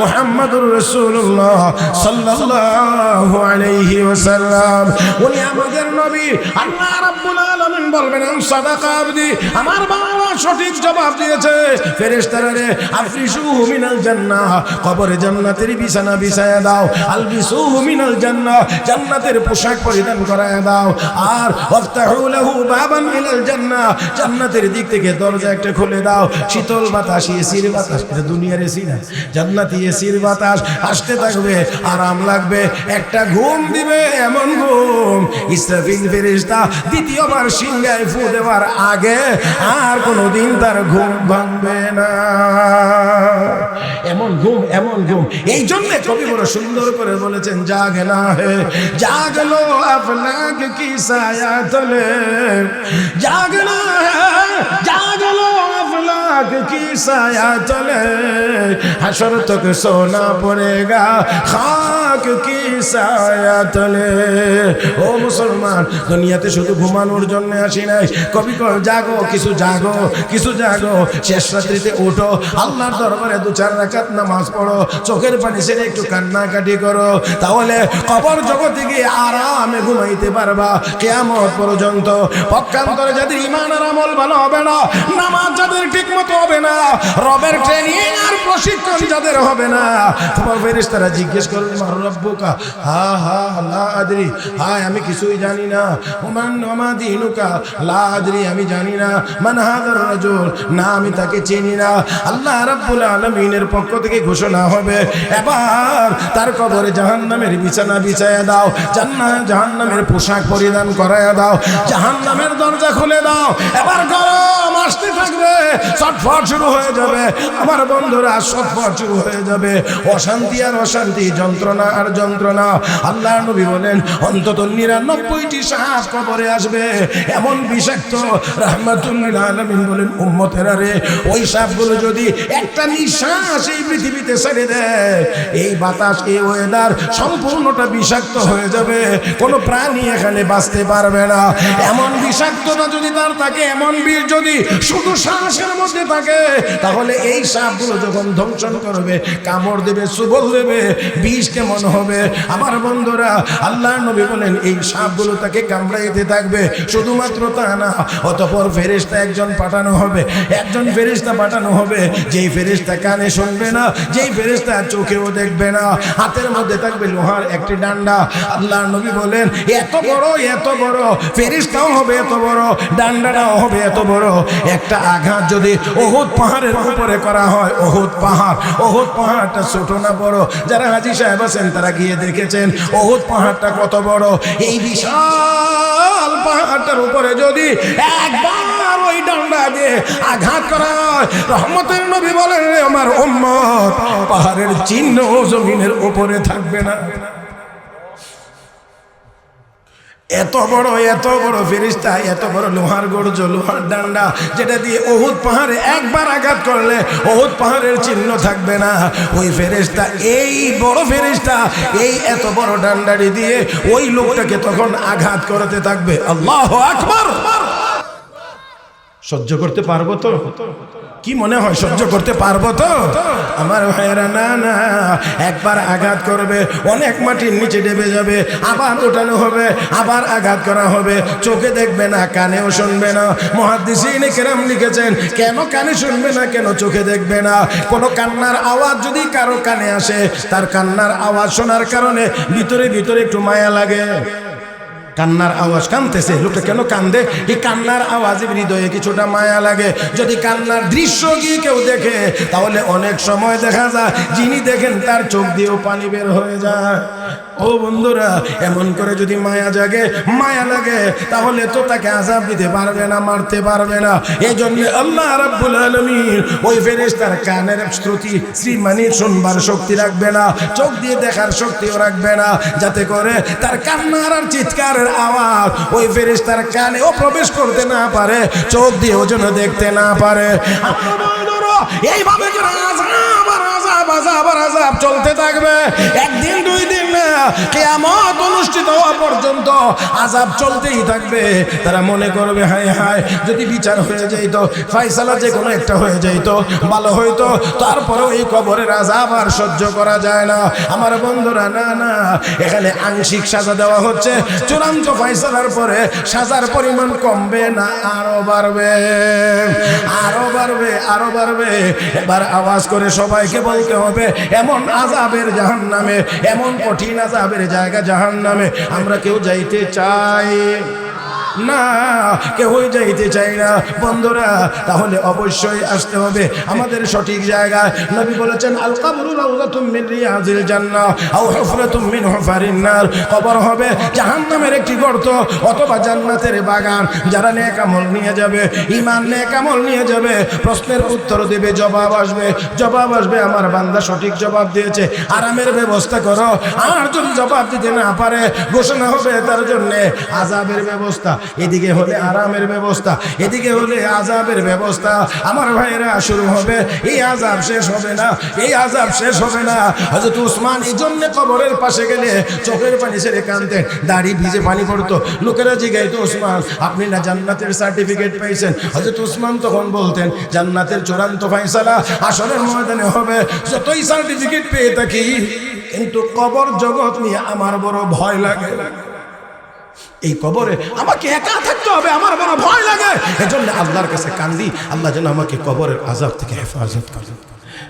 মুহাম্মাদুর রাসূলুল্লাহ সাল্লাল্লাহু আলাইহি ওয়াসাল্লাম, উনি আমাদের নবী। আল্লাহ রাব্বুল আলামিন বলবেন সাদাকা আবদি, আমার বাবা সঠিক জবাব দিয়েছে। ফেরেশতারা রে আফরিশুহু মিনাল জান্নাহ, কবরে জান্নাতের বিছানা বিছায়া দাও। আলবিসুহু মিনাল জান্নাহ, জান্নাতের পোশাক পরিধান করায়া দাও। আর ওয়াফতাহু লাহু বাবান ইলাল জান্নাহ, জান্নাতের দিক থেকে দরজা একটা খুলে দাও। শীতল বাতাস, এসির বাতাস, এটা দুনিয়ার এসি না, জান্নাতি এসির বাতাস আসতে থাকবে, আরাম লাগবে। একটা ঘুম দিবে, এমন ঘুম ইসরাফিল ফেরেশতা দ্বিতীয়বার সিংহায় ফু দেওয়ার আগে আর কোনোদিন তার ঘুম ভাঙবে না। এমন ঘুম, এমন ঘুম। এই জন্য কবি বড় সুন্দর করে বলেছেন জাগনা হে জাগলো আফলাক কি সায়া তলে, জাগনা হে জাগলো আফলাক কি সায়া তলে, হাসর তক সোনা পড়েগা খাক কি সায়া তলে। ও মুসলমান, দুনিয়াতে শুধু ঘুমানোর জন্য আসি নাই। কবি কয় জাগো, কিছু জাগো, কিছু জাগো, শেষ রাত্রিতে ওঠো, আল্লাহর দরবারে 2-4 রাকাত নামাজ পড়ো, চোখের পানি ছেড়ে একটু কান্নাকাটি করো, তাহলে কবর জগতে গিয়ে আরামে ঘুমাইতে পারবা কিয়ামত পর্যন্ত। পক্ষান্তরে যাদের ঈমান আর আমল ভালো হবে না, নামাজ যাদের ঠিক মতো হবে না, রবের ট্রেনিং আর প্রশিক্ষণ যাদের হবে না, তোমার ফেরেশতারা জিজ্ঞেস করবে মা রব্বুকা, হা হা লা আদরি, হায় আমি কিছুই জানি না। ওমান ওমা দীনুকা, লা আদরি, আমি জানি না। মান হাযার রাজুল, না আমি তাকে চিনি না। আল্লাহ রাব্বুল আলামিনের পক্ষ থেকে ঘোষণা হবে, এবার তার কবরে জাহান্নামের বিছানা বিছায়া দাও, জাহান্নামের পোশাক পরিধান করায়া দাও, জাহান্নামের দরজা খুলে দাও। এবার গরম আসতে থাকবে, ছটফট শুরু হয়ে যাবে। আমার বন্ধুরা, ছটফট শুরু হয়ে যাবে, অশান্তি আর অশান্তি, যন্ত্রণা আর যন্ত্রণা। আল্লাহ নবী বলেন অন্তত 99টি সাপ কবরে আসবে, এমন বিষাক্ত। রাহমাতুল লিল আলামিন বলেন উম্মতেরা রে, ওই সাপগুলো যদি একটা নিঃশ্বাস এই পৃথিবীতে ছেড়ে দেয়, এই বাতাস, এই ওয়েদার সম্পূর্ণটা বিষাক্ত হয়ে যাবে, কোনো প্রাণী এখানে বাঁচতে পারবে না। এমন বিষাক্ততা যদি তার থাকে, এমন বিষ যদি শুধু শ্বাসের মধ্যে থাকে, তাহলে এই সাপগুলো যখন ধ্বংসন করবে, কামড় দেবে, সুবল দেবে, বিষ কেমন হবে? আমার বন্ধুরা, আল্লাহ নবী বলেন এই সাপগুলো তাকে কামড়াইতে থাকবে। শুধুমাত্র তা না, অতঃপর ফেরেশতা একজন পাঠানো হবে, একজন ফেরেশতা পাঠানো হবে, যেই ফেরেশতা কানে শুনবে না, যেই ফেরেশতা চোখেও দেখবে না, হাতের মধ্যে থাকবে লোহার একটি ডান্ডা। আল্লাহ নবী বলেন এত বড় ফেরেশতাও হবে এত বড়, ডান্ডাটাও হবে এত বড়। একটা আঘাত যদি উহুদ পাহাড়ের উপরে করা হয়, উহুদ পাহাড়টা ছোট না বড়? যারা হাজী সাহেব আছেন তারা গিয়ে দেখেছেন উহুদ পাহাড়টা কত বড়। এই বিশাল পাহাড়টার উপরে যদি একবার ওই ডান্ডা দিয়ে আঘাত করা হয়, রহমতের নবী বলেন আমার উম্মত পাহাড়ের চিহ্ন জমিনের উপরে থাকবে না। এত বড় ফেরেশতা, এত বড় লোহার গর্জ, লোহার ডান্ডা, যেটা দিয়ে উহুদ পাহাড়ে একবার আঘাত করলে উহুদ পাহাড়ের চিহ্ন থাকবে না। ওই ফেরেশতা, এই বড় ফেরেশতা, এই এত বড় ডান্ডাটি দিয়ে ওই লোকটাকে তখন আঘাত করতে থাকবে। আল্লাহু আকবার। সহ্য করতে পারবো তো? কি মনে হয় সহ্য করতে পারবো তো? আমার ভাইয়েরা, না না, একবার আঘাত করবে, অনেক মাটির নিচে ডেবে যাবে, আবার ওঠানো হবে, আবার আঘাত করা হবে, চোখে দেখবে না, কানেও শুনবে না। মুহাদ্দিসিনে কেরাম লিখেছেন, কেন কানে শুনবে না, কেন চোখে দেখবে না? কোনো কান্নার আওয়াজ যদি কারো কানে আসে, তার কান্নার আওয়াজ শোনার কারণে ভিতরে ভিতরে একটু মায়া লাগে। কান্নার আওয়াজ, কানতেছে লোকটা, কেন কান্দে? এই কান্নার আওয়াজে হৃদয়ে কিছুটা মায়া লাগে। যদি কান্নার দৃশ্য গিয়ে কেউ দেখে, তাহলে অনেক সময় দেখা যায় যিনি দেখেন তার চোখ দিয়েও পানি বের হয়ে যায়। ও বন্ধুরা, এমন করে যদি মায়া জাগে, মায়া লাগে, তাহলে তো তাকে আযাব দিতে পারবে না, মারতে পারবে না। এই জন্য আল্লাহ রাব্বুল আলামিন ওই ফেরেশতার কানের শ্রীমানি শুনবার শক্তি রাখবে না, চোখ দিয়ে দেখার শক্তিও রাখবে না, যাতে করে তার কান্নার আর চিৎকারের আওয়াজ ওই ফেরেশতার কানেও প্রবেশ করতে না পারে, চোখ দিয়েও যেন দেখতে না পারে। এইভাবে করে আযাব আযাব চলতে থাকবে। একদিন দুই দিন না, কিয়ামত অনুষ্ঠিত হওয়া পর্যন্ত আযাব চলতেই থাকবে। তারা মনে করবে হায় হায় যদি বিচার হয়ে যাইতো, ফয়সালা যে কোনো একটা হয়ে যাইতো ভালো হইতো, তারপরেও এই কবরের আযাব আর সহ্য করা যায় না। আমার বন্ধুরা, না না, এখানে আংশিক সাজা দেওয়া হচ্ছে, চূড়ান্ত ফয়সালার পরে সাজার পরিমাণ কমবে না আরো বাড়বে, আরো বাড়বে, আরো বাড়বে। এবার আওয়াজ করে সবাইকে বলতে হবে, এমন আযাবের জাহান্নামে, এমন কঠিন আযাবের জায়গা জাহান্নামে আমরা কেউ যাইতে চাই না, কেউই যাইতে চাই না। বন্ধুরা, তাহলে অবশ্যই আসতে হবে আমাদের সঠিক জায়গায়। নবী বলেছেন, আল কবরু রাউযাতুম মিন রিয়াজিল জান্নাহ আও হুফরাতুম মিন হুফারিন নার। কবর হবে জাহান্নামের একটি গর্ত অথবা জান্নাতের বাগান। যারা নেক আমল নিয়ে যাবে, ঈমান নেক আমল নিয়ে যাবে, প্রশ্নের উত্তর দেবে, জবাব আসবে, জবাব আসবে, আমার বান্দা সঠিক জবাব দিয়েছে, আরামের ব্যবস্থা করো। আর যদি জবাব দিতে না পারে, ঘোষণা হবে তার জন্য আযাবের ব্যবস্থা। এদিকে হলে আরামের ব্যবস্থা, এদিকে হলে আযাবের ব্যবস্থা। আমার ভাইরা, শুরু হবে, এই আযাব শেষ হবে না, এই আযাব শেষ হবে না। হযরত ওসমান এই জন্য কবরের পাশে গেলে চোখের পানি ছেড়ে কাঁদতেন, দাড়ি ভিজে পানি পড়তো। লোকেরা জিজ্ঞাসা, ওসমান আপনি না জান্নাতের সার্টিফিকেট পাইছেন? হযরত ওসমান তখন বলতেন, জান্নাতের চূড়ান্ত ফয়সালা হাশরের ময়দানে হবে। যতই সার্টিফিকেট পেয়ে থাকি, কিন্তু কবর জগৎ নিয়ে আমার বড় ভয় লাগে। এই কবরে আমাকে একা থাকতে হবে, আমার বড় ভয় লাগে। এজন্য আল্লাহর কাছে কান্দি, আল্লাহ যেন আমাকে কবরের আযাব থেকে হেফাজত করেন।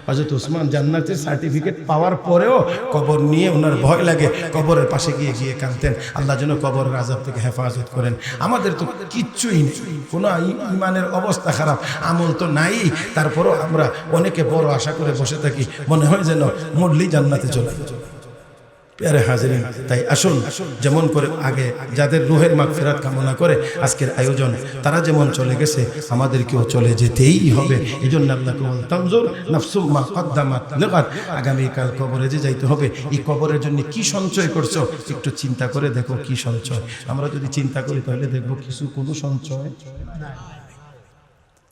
হযরত ওসমান জান্নাতের সার্টিফিকেট পাওয়ার পরেও কবর নিয়ে ওনার ভয় লাগে, কবরের পাশে গিয়ে গিয়ে কাঁদতেন, আল্লাহ যেন কবরের আযাব থেকে হেফাজত করেন। আমাদের তো কিচ্ছুই নেই, কোনো ইমানের অবস্থা খারাপ, আমল তো নাই, তারপরও আমরা অনেকে বড় আশা করে বসে থাকি, মনে হয় যেন মরলেই জান্নাতে চলে। প্যারে হাজিরিন, তাই আসুন যেমন করে আগে যাদের রুহের মাগফিরাত কামনা করে আজকের আয়োজন, তারা যেমন চলে গেছে আমাদেরকেও চলে যেতেই হবে। এই জন্য আল্লাহকে তানজুর নাফসুম মা কদ্দামাত লিগাদ, আগামীকাল কবরে যে যাইতে হবে, এই কবরের জন্য কি সঞ্চয় করছো একটু চিন্তা করে দেখো কি সঞ্চয়। আমরা যদি চিন্তা করি তাহলে দেখবো কিছু কোনো সঞ্চয় নাই।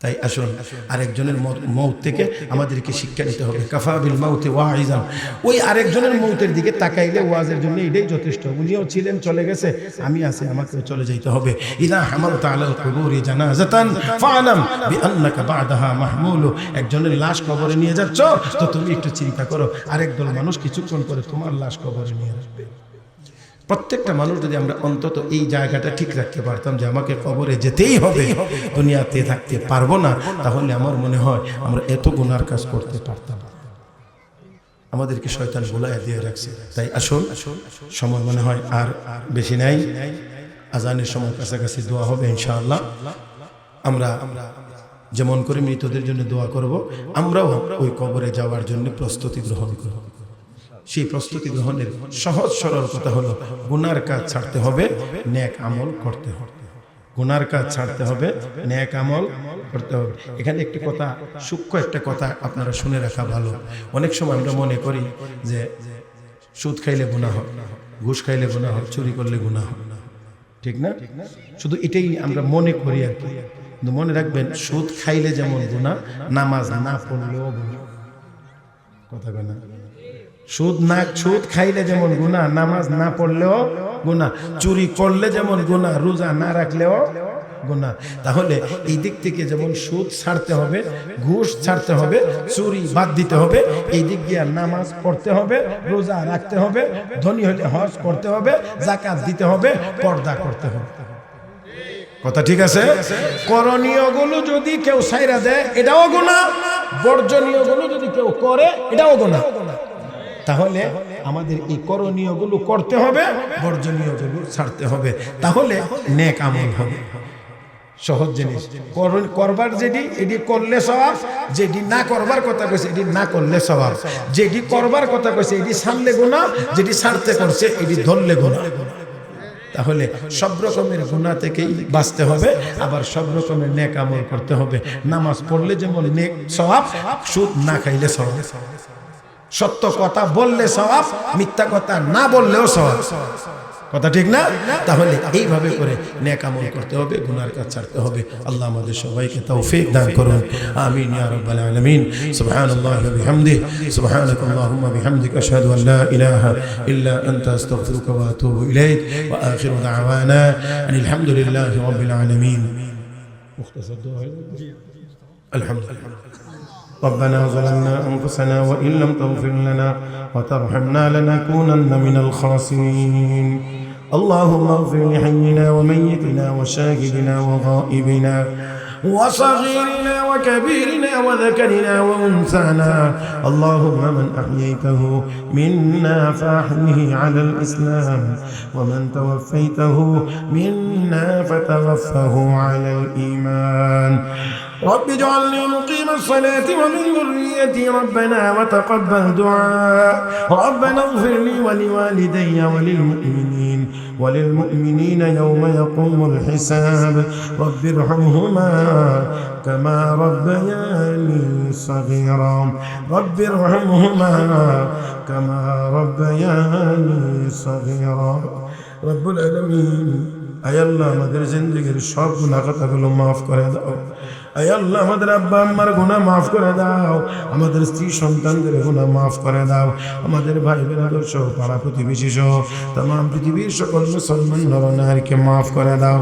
তাই আসুন আরেকজনের মৌত থেকে আমাদেরকে শিক্ষা নিতে হবে। কাফা বিল মাউতি ওয়াইজান, ওই আরেকজনের মৌতের দিকে তাকাইলে ওয়াজের জন্য এটাই যথেষ্ট। উনিও ছিলেন, চলে গেছে, আমি আছি, আমাকেও চলে যাইতে হবে। ইযা হামালতা আলাল কুবুরি জানাজাতান ফাআলাম বিআন্নাকা বা'দাহা মাহমুল, একজনের লাশ কবরে নিয়ে যাচ্ছ তো তুমি একটু চিন্তা করো, আরেক দল মানুষ কিছুক্ষণ পরে তোমার লাশ কবরে নিয়ে আসবে। প্রত্যেকটা মানুষ যদি আমরা অন্তত এই জায়গাটা ঠিক রাখতে পারতাম যে আমাকে কবরে যেতেই হবে, দুনিয়াতে থাকতে পারবো না, তাহলে আমার মনে হয় আমরা এত গুনার কাজ করতে পারতাম। আমাদেরকে শয়তান ভুলাইয়া দিয়ে রাখছে। তাই আসুন, সময় মনে হয় আর বেশি নাই, আজানের সময় কাছাকাছি দোয়া হবে ইনশাআল্লাহ। আমরা যেমন করে মৃতদের জন্য দোয়া করব, আমরাও ওই কবরে যাওয়ার জন্য প্রস্তুতি গ্রহণ করব। সেই প্রস্তুতি গ্রহণের সহজ সরল কথা হলো, গুনার কাজ ছাড়তে হবে, নেক আমল করতে হবে। গুনার কাজ ছাড়তে হবে, নেক আমল করতে হবে। এখানে একটি কথা, সূক্ষ্ম একটা কথা আপনারা শুনে রাখা ভালো। অনেক সময় আমরা মনে করি যে সুদ খাইলে গুনাহ হয়, ঘুষ খাইলে গুনাহ হয়, চুরি করলে গুনাহ হয়, ঠিক না? শুধু এটাই আমরা মনে করি আর কি। কিন্তু মনে রাখবেন, সুদ খাইলে যেমন গুনাহ, নামাজ না পড়লেও গুনাহ। কথা কয় না? সুদ খাইলে যেমন গুনাহ, নামাজ না পড়লেও গুনাহ, চুরি করলে যেমন গুনাহ, রোজা না রাখলেও গুনাহ। তাহলে এই দিক থেকে যেমন সুদ ছাড়তে হবে, ঘুষ ছাড়তে হবে, চুরি বাদ দিতে হবে, এই দিক দিয়ে নামাজ পড়তে হবে, রোজা রাখতে হবে, ধনী হলে হজ করতে হবে, যাকাত দিতে হবে, পর্দা করতে হবে। কথা ঠিক আছে? করণীয় গুলো যদি কেউ ছাইরা দেয় এটাও গুনাহ, বর্জনীয় গুলো যদি কেউ করে এটাও গুনাহ। তাহলে আমাদের এই করণীয় গুলো করতে হবে, বর্জনীয় গুলো ছাড়তে হবে, তাহলে নেক আমল হবে। সহজ জিনিস, করবার যেটি এটি করলে সওয়াব, যেটি না করবার কথা কইছে এটি না করলে সওয়াব, যেটি করবার কথা কইছে এটি ছাড়লে গুনাহ, যেটি ছাড়তে করছে এটি ধরলে গুনাহ। তাহলে সব রকমের গুনাহ থেকেই বাঁচতে হবে, আবার সব রকমের নেক আমল করতে হবে। নামাজ পড়লে যেমন নেক সওয়াব, সুদ না খাইলে সওয়াব। সত্য কথা বললে সওয়াব, মিথ্যা কথা না বললেও সওয়াব। কথা ঠিক না? তাহলে এইভাবে করে নেক আমল করতে হবে, গুনার কাজ ছাড়তে হবে। আল্লাহ আমাদের সবাইকে তৌফিক দান করুন। আমিন ইয়া রাব্বাল আলামিন। সুবহানাল্লাহি ওয়া বিহামদিহি, সুবহানাকাল্লাহুম্মা বিহামদিকা আশহাদু আন লা ইলাহা ইল্লা আনতা আস্তাগফিরুকা ওয়া আতুবু ইলাইক ওয়া আখিরু দাওয়ানা আনিল হামদুলিল্লাহি রাব্বিল আলামিন। মুখতাসার দোয়া আলহামদুলিল্লাহ। ربنا ظلمنا أنفسنا وإن لم تغفر لنا وترحمنا لنكونن من الخاسرين. اللهم اغفر لحينا وميتنا وشاهدنا وغائبنا وصغيرنا وكبيرنا وذكرنا وأنثانا. اللهم من أحييته منا فأحيه على الإسلام، ومن توفيته منا فتوفه على الإيمان. رب اجعلني مقيم الصلاة ومن ذريتي ربنا وتقبل دعاء. ربنا اغفر لي ولوالدي وللمؤمنين يوم يقوم الحساب. رب ارحمهما كما ربياني صغيرا. رب ارحمهما كما ربياني صغيرا. رب العالمين আয় আল্লাহ আমাদের জিন্দেগির সব গুনাহ খাতাগুলো মাফ করে দাও। আয় আল্লাহ আমাদের আব্বা আম্মার গুনাহ মাফ করে দাও, আমাদের স্ত্রী সন্তানদের গুনাহ মাফ করে দাও, আমাদের ভাই বোনদের সহ পাড়া প্রতিবেশী সহ तमाम পৃথিবীর সকল মুসলমান নরনারীকে মাফ করে দাও।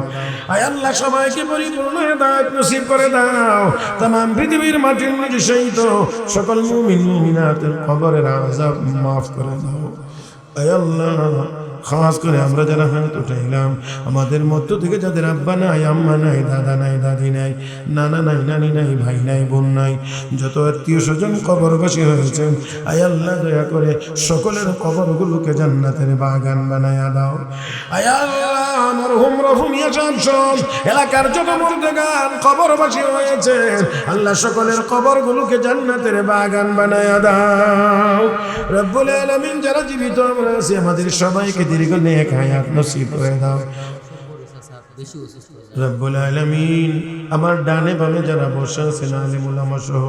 আয় আল্লাহ সবাইকে পরিপূর্ণ হেদায়েত নসিব করে দাও। तमाम পৃথিবীর মাটির নিচে শহীদ সকল মুমিন মুমিনাতের কবরের আযাব মাফ করে দাও। আয় আল্লাহ খাস করে আমরা যারা হাত উঠাইলাম, আমাদের মধ্য থেকে যাদের আব্বা নাই, আম্মা নাই, দাদা নাই, দাদি নাই, নানা নাই, নানি নাই, ভাই নাই, বোন নাই, যত আত্মীয় স্বজন কবরবাসী হয়েছেন, আয় আল্লাহ দয়া করে সকলের কবরগুলোকে জান্নাতের বাগান বানায়া দাও। আয় আল্লাহ মরহুম রহুমিয়া সব এলাকার যত মুর্দেগান কবরবাসী হয়েছেন, আল্লাহ সকলের কবরগুলোকে জান্নাতের বাগান বানায়া দাও। রব্বুল আলামিন যারা জীবিত আমরা আছি, আমাদের সবাইকে দীর্ঘ নেক হায়াত নসিব করে দাও। রব্বুল আলামিন আমার ডানে বামে যারা বসে আছেন আলেম উলামা সহ,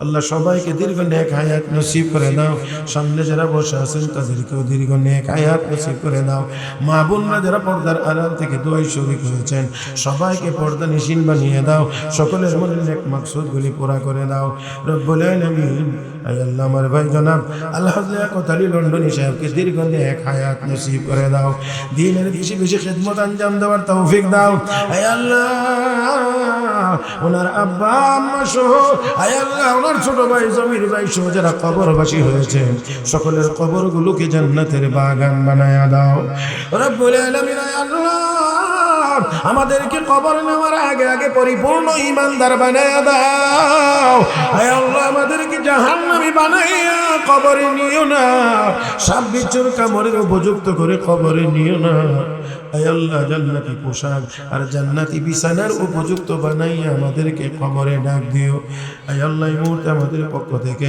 আল্লাহ সবাইকে দীর্ঘ নেক হায়াত নসিব করে দাও। সামনে যারা বসে আছেন তাদেরকেও দীর্ঘ নেক হায়াত নসিব করে দাও। মা বোনরা যারা পর্দার আড়াল থেকে দোয়ায় শরীক হয়েছেন, সবাইকে পর্দা নিশিন বানিয়ে দাও, সকলের মনের নেক মাকসুদগুলি পুরা করে দাও। রব্বুল আলামিন আয় আল্লাহ আমার ভাই জনাব আল্লাহ কোতালি লন্ডনী সাহেবকে দীর্ঘ নেক হায়াত নসিব করে দাও। দ্বীনের বেশি বেশি খিদমত আঞ্জাম দেওয়ার তৌফিক দাও। আয় আল্লাহ ওনার আব্বা আম্মা সহ, আয় আল্লাহ ওনার ছোট ভাই জমির ভাই সহ যারা কবরবাসী হয়েছে, সকলের কবরগুলোকে জান্নাতের বাগান বানায়া দাও। রব্বুল আলামিন আয় আল্লাহ আমাদেরকে কবর নেওয়ার আগে আগে পরিপূর্ণ ঈমানদার বানায়া দাও। আয় আল্লাহ আমাদেরকে জাহান্নামী বানাইয়া কবরে নিও না, সাপ বিচ্ছুর কামড়ের উপযুক্ত করে কবরে নিও না। আয় আল্লাহ জান্নাতি পোশাক আর জান্নাতি বিছানার উপযুক্ত বানাইয়া আমাদেরকে কবরে ডাক দিও। আয় আল্লাহ এই মুহূর্তে আমাদের পক্ষ থেকে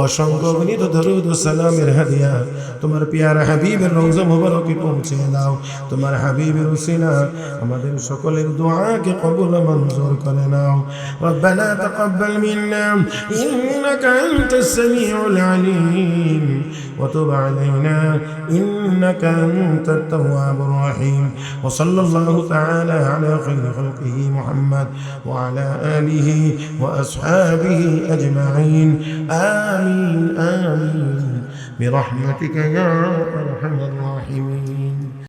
অসংখ্য গণিত দরুদ ও সালামের হাদিয়া তোমার পিয়ারা হাবিবের রওজা মুবারকে পৌঁছে দাও। তোমার হাবিবের উসিলা আমাদের সকলের দোয়াকে কবুল মঞ্জুর করে নাও। রব্বানা তাকাব্বাল মিন্না ইন্নাকা আনতাস সামিউল আলিম ওয়া তুব আলাইনা ইন্নাকা আনতাত তাওয়াবুর রহিম। وصلى الله تعالى على خير خلقه محمد وعلى آله وأصحابه أجمعين. آمين آمين برحمتك يا أرحم الراحمين.